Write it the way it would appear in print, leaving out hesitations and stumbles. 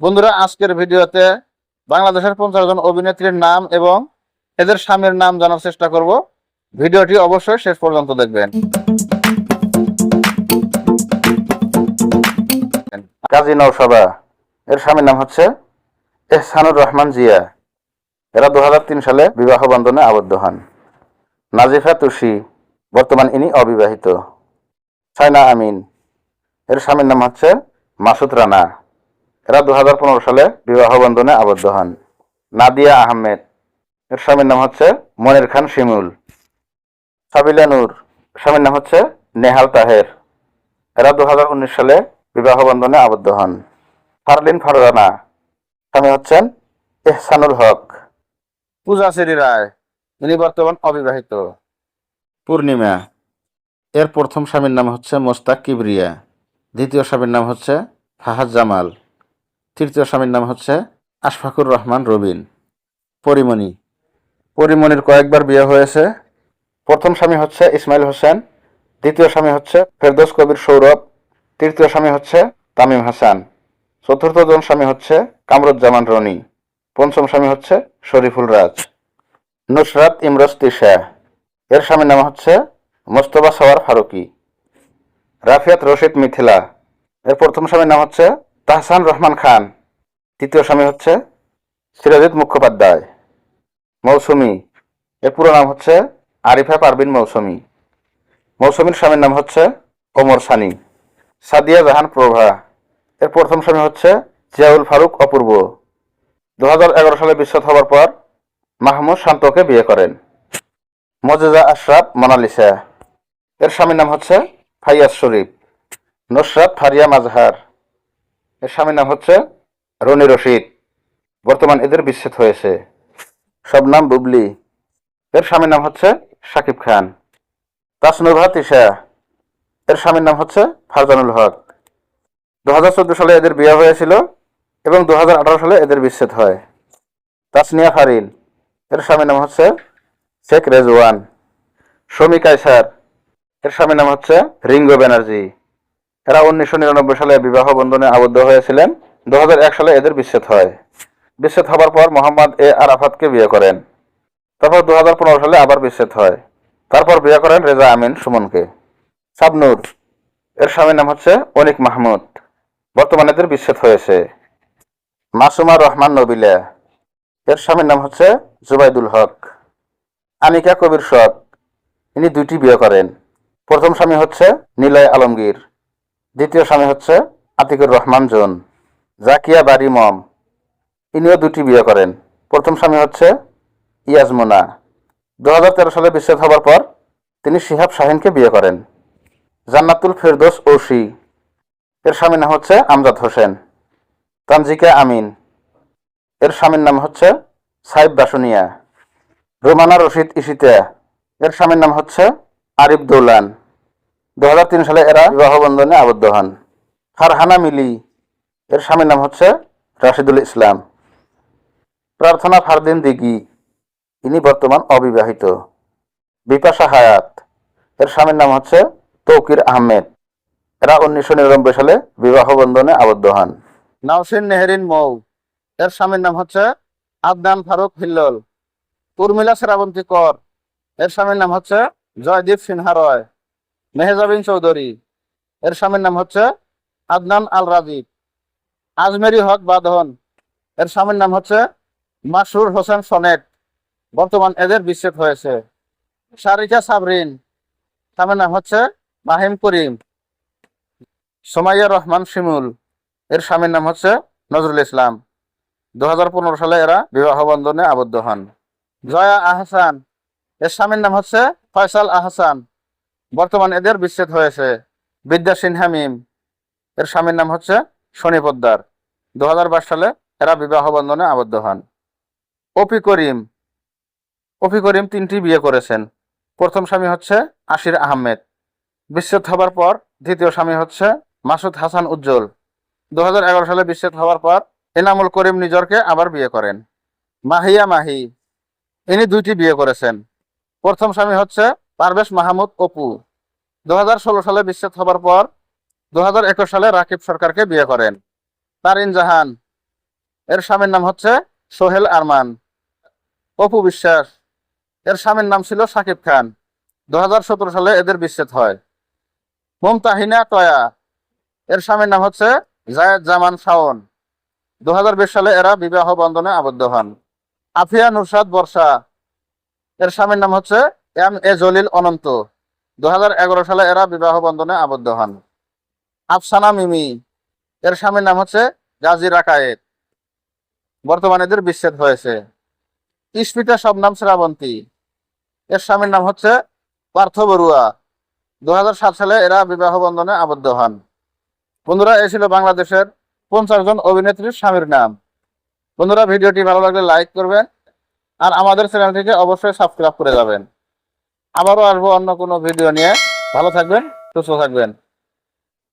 বন্ধুরা, আজকের ভিডিওতে বাংলাদেশের 50 জন অভিনেত্রীর নাম এবং এদের স্বামীর নাম জানার চেষ্টা করব। ভিডিওটি অবশ্যই শেষ পর্যন্ত দেখবেন। কাজী নওশাবা, এর স্বামীর নাম হচ্ছে এহসানুর রহমান জিয়া। এরা 2003 সালে বিবাহ বন্ধনে আবদ্ধ হন। নাজিফা তুষি, বর্তমান ইনি অবিবাহিত। সাইনা আমিন, এর স্বামীর নাম হচ্ছে মাসুদ রানা। এরা 2015 সালে বিবাহ বন্ধনে আবদ্ধ হন। নাদিয়া আহমেদ, এর স্বামীর নাম হচ্ছে মনির খান শিমুল। সাবিলা নূর, স্বামীর নাম হচ্ছে নেহাল তাহের। এরা 2019 সালে বিবাহ বন্ধনে আবদ্ধ হন। ফারলিন ফারজানা, স্বামী হচ্ছেন এহসানুল হক। পূজা শ্রী রায়, ইনি বর্তমান অবিবাহিত। পূর্ণিমা, এর প্রথম স্বামীর নাম হচ্ছে মোস্তাক কিবরিয়া। দ্বিতীয় স্বামীর নাম হচ্ছে ফাহাদ জামাল। তৃতীয় স্বামীর নাম হচ্ছে আশফাকুর রহমান রবিন। পরিমণি, পরিমণির কয়েকবার বিয়ে হয়েছে। প্রথম স্বামী হচ্ছে ইসমাইল হোসেন। দ্বিতীয় স্বামী হচ্ছে ফেরদৌস কবির সৌরভ। তৃতীয় স্বামী হচ্ছে তামিম হাসান। চতুর্থ জন স্বামী হচ্ছে কামরুজ্জামান রনি। পঞ্চম স্বামী হচ্ছে শরীফুল রাজ। নুসরাত ইমরোজ তিশা, এর স্বামীর নাম হচ্ছে মোস্তফা সওয়ার ফারুকি। রাফিয়াত রশিদ মিথিলা, এর প্রথম স্বামীর নাম হচ্ছে তাহসান রহমান খান। তৃতীয় স্বামী হচ্ছে সিরাজিত মুখোপাধ্যায়। মৌসুমী, এর পুরো নাম হচ্ছে আরিফা পারভিন মৌসুমী। মৌসুমীর স্বামীর নাম হচ্ছে ওমর সানি। সাদিয়া জাহান প্রভা, এর প্রথম স্বামী হচ্ছে জিয়াউল ফারুক অপূর্ব। 2011 সালে বিচ্ছেদ হওয়ার পর মাহমুদ শান্তকে বিয়ে করেন। মজেজা আশরাফ মোনালিসা, এর স্বামীর নাম হচ্ছে ফাইয়াজ শরীফ। নুসরাত ফারিয়া মাজহার, এর স্বামীর নাম হচ্ছে রনি রশিদ। বর্তমান এদের বিচ্ছেদ হয়েছে। শবনাম বুবলি, এর স্বামীর নাম হচ্ছে শাকিব খান। তাসনুভা তিশা, এর স্বামীর নাম হচ্ছে ফারজানুল হক। 2014 সালে এদের বিয়ে হয়েছিল এবং 2018 সালে এদের বিচ্ছেদ হয়। তাসনিয়া ফারিন, এর স্বামীর নাম হচ্ছে শেখ রেজওয়ান। শমী কায়সার, এর স্বামীর নাম হচ্ছে রিঙ্গো ব্যানার্জি। এরা 1999 সালে বিবাহ বন্ধনে আবদ্ধ হয়েছিলেন। 2001 সালে এদের বিচ্ছেদ হয়। বিচ্ছেদ হবার পর মোহাম্মদ এ আরাফাতকে বিয়ে করেন। তারপর 2015 সালে আবার বিচ্ছেদ হয়। তারপর বিয়ে করেন রেজা আমিন সুমনকে। শাবনূর, এর স্বামীর নাম হচ্ছে অনিক মাহমুদ। বর্তমানে এদের বিচ্ছেদ হয়েছে। মাসুমা রহমান নবিলা, এর স্বামীর নাম হচ্ছে জুবাইদুল হক। আনিকা কবির শখ, ইনি 2টি বিয়ে করেন। প্রথম স্বামী হচ্ছে নিলয় আলমগীর। দ্বিতীয় স্বামী হচ্ছে আতিকুর রহমান জোন। জাকিয়া বারি মম, ইনিও 2টি বিয়ে করেন। প্রথম স্বামী হচ্ছে ইয়াজমুনা। 2013 সালে বিচ্ছেদ হবার পর তিনি শিহাব শাহিনকে বিয়ে করেন। জান্নাতুল ফেরদৌস ঔসি, এর স্বামীর নাম হচ্ছে আমজাদ হোসেন। তানজিকা আমিন, এর স্বামীর নাম হচ্ছে সাইব বাসুনিয়া। রোমানা রশিদ ইশিতা, এর স্বামীর নাম হচ্ছে আরিফ দৌলান। 2003 সালে এরা বিবাহ বন্ধনে আবদ্ধ হন। ফারহানা মিলি, এর স্বামীর নাম হচ্ছে রাশিদুল ইসলাম। প্রার্থনা ফারদিন দিঘি, ইনি বর্তমান অবিবাহিত। বিপাশা হায়াত, এর স্বামীর নাম হচ্ছে তৌকির আহমেদ। এরা 1999 সালে বিবাহ বন্ধনে আবদ্ধ হন। নাওশিন নেহরিন মৌ, এর স্বামীর নাম হচ্ছে আদনান ফারুক হিল্লোল। উর্মিলা শ্রাবন্তী কর, এর স্বামীর নাম হচ্ছে জয়দীপ সিনহা রয়। মেহজাবিন চৌধুরী, এর স্বামীর নাম হচ্ছে আদনান আল রাজীব। আজমেরি হক বাঁধন, এর স্বামীর নাম হচ্ছে মাসরুর হোসেন সনেট। বর্তমান এদের বিচ্ছেদ হয়েছে। সারিকা সাবরিন, স্বামীর নাম হচ্ছে মাহিম করিম। সোমাইয়া রহমান শিমুল, এর স্বামীর নাম হচ্ছে নজরুল ইসলাম। 2015 সালে এরা বিবাহ বন্ধনে আবদ্ধ হন। জয়া আহসান, এর স্বামীর নাম হচ্ছে ফয়সাল আহসান। বর্তমান এদের বিচ্ছেদ হয়েছে। বিদ্যা সিনহা মিম, এর স্বামীর নাম হচ্ছে শনি পোদ্দার। 2022 সালে এরা বিবাহ বন্ধনে আবদ্ধ হন। অপি করিম, অপি করিম 3টি বিয়ে করেছেন। প্রথম স্বামী হচ্ছে আশির আহমেদ। বিচ্ছেদ হবার পর দ্বিতীয় স্বামী হচ্ছে মাসুদ হাসান উজ্জ্বল। 2011 সালে বিচ্ছেদ হওয়ার পর এনামুল করিম নিজরকে আবার বিয়ে করেন। মাহিয়া মাহি, ইনি 2টি বিয়ে করেছেন। প্রথম স্বামী হচ্ছে পারভেজ মাহমুদ অপু। 2016 সালে বিচ্ছেদ হবার পর 2021 সালে রাকিব সরকারকে বিয়ে করেন। তারিন জাহান, এর স্বামীর নাম হচ্ছে সোহেল আরমান। অপু বিশ্বাস, এর স্বামীর নাম ছিল সাকিব খান। 2017 সালে এদের বিচ্ছেদ হয়। মুমতাহিনা টয়া, এর স্বামীর নাম হচ্ছে জায়েদ জামান শাওন। 2020 সালে এরা বিবাহ বন্ধনে আবদ্ধ হন। আফিয়া নুরশাদ বর্ষা, এর স্বামীর নাম হচ্ছে এম জলিল অনন্ত। 2011 সালে এরা বিবাহ বন্ধনে আবদ্ধ হন। আফসানা মিমি, এর স্বামীর নাম হচ্ছে গাজী রাকায়েত। বর্তমানে এদের বিচ্ছেদ হয়েছে। ইস্পিতা শবনম শ্রাবন্তী, এর স্বামীর নাম হচ্ছে পার্থ বড়ুয়া। 2007 সালে এরা বিবাহ বন্ধনে আবদ্ধ হন। বন্ধুরা, এই ছিল বাংলাদেশের 50 জন অভিনেত্রীর স্বামীর নাম। বন্ধুরা, ভিডিওটি ভালো লাগলে লাইক করবেন আর আমাদের চ্যানেলটিকে অবশ্যই সাবস্ক্রাইব করে যাবেন। আবারও আসবো অন্য কোনো ভিডিও নিয়ে। ভালো থাকবেন, সুস্থ থাকবেন।